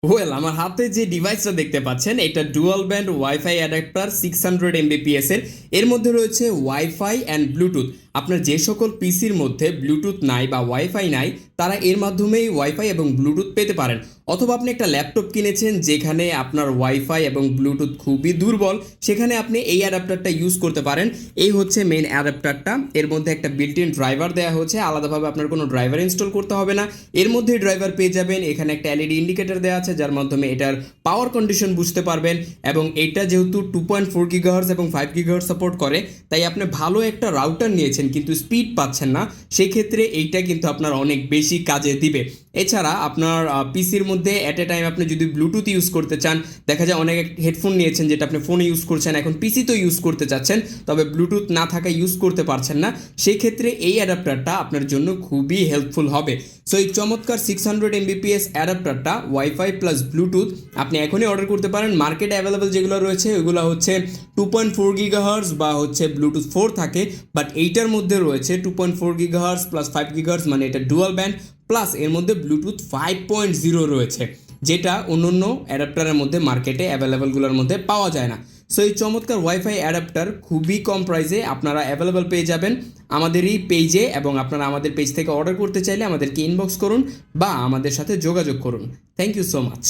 আমার হাতে যে ডিভাইসটা দেখতে পাচ্ছেন এটা dual band wifi adapter 600 Mbps এর মধ্যে রয়েছে ওয়াইফাই অ্যান্ড ব্লুটুথ। আপনার যে সকল পিসির মধ্যে ব্লুটুথ নাই বা ওয়াইফাই নাই তারা এর মাধ্যমেই ওয়াইফাই এবং ব্লুটুথ পেতে পারেন। অথবা আপনি একটা ল্যাপটপ কিনেছেন যেখানে আপনার ওয়াইফাই এবং ব্লুটুথ খুবই দুর্বল, সেখানে আপনি এই অ্যাডাপ্টারটা ইউজ করতে পারেন। এই হচ্ছে মেইন অ্যাডাপ্টারটা। এর মধ্যে একটা বিল্ট ইন ড্রাইভার দেওয়া হচ্ছে, আলাদাভাবে আপনার কোনো ড্রাইভার ইনস্টল করতে হবে না। এর মধ্যেই ড্রাইভার পেয়ে যাবেন। এখানে একটা এলইডি ইন্ডিকেটর দেওয়া আছে যার মাধ্যমে এটার পাওয়ার কন্ডিশন বুঝতে পারবেন। এবং এটা যেহেতু 2.4 গিগাহার্জ এবং 5 গিগাহার্জ সাপোর্ট করে, তাই আপনি ভালো একটা রাউটার নিয়েছেন কিন্তু স্পিড পাচ্ছেন না, সেই ক্ষেত্রে এইটা কিন্তু আপনার অনেক বেশি কাজে দিবে। এছাড়া আপনার পিসির মধ্যে অ্যাট এ টাইম আপনি যদি ব্লুটুথ ইউজ করতে চান, দেখা যায় অনেক হেডফোন নিয়েছেন যেটা আপনি ফোনে ইউজ করছেন, এখন পিসি তো ইউজ করতে চাচ্ছেন তবে ব্লুটুথ না থাকায় ইউজ করতে পারছেন না, সেই ক্ষেত্রে এই অ্যাডাপ্টারটা আপনার জন্য খুবই হেল্পফুল হবে। সো এই চমৎকার 600 এমবিপিএস অ্যাডাপ্টারটা ওয়াইফাই প্লাস ব্লুটুথ আপনি এখনই অর্ডার করতে পারেন। মার্কেটে অ্যাভেলেবেল যেগুলো রয়েছে ওগুলো হচ্ছে 2.4 গিগাহার্জ বা হচ্ছে ব্লুটুথ 4 থাকে, বাট এইটার মধ্যে রয়েছে 2.4 গিগাহার্জ প্লাস 5 গিগাহার্জ, মানে এটা ডুয়াল ব্যান্ড প্লাস এর মধ্যে ব্লুটুথ 5.0 রয়েছে, যেটা অন্য অন্য অ্যাডাপ্টারের মধ্যে মার্কেটে অ্যাভেলেবেলগুলোর মধ্যে পাওয়া যায় না। সো এই চমৎকার ওয়াইফাই অ্যাডাপ্টার খুবই কম প্রাইসে আপনারা অ্যাভেলেবেল পেয়ে যাবেন আমাদের এই পেজে, এবং আপনারা আমাদের পেজ থেকে অর্ডার করতে চাইলে আমাদেরকে ইনবক্স করুন বা আমাদের সাথে যোগাযোগ করুন। Thank you so much.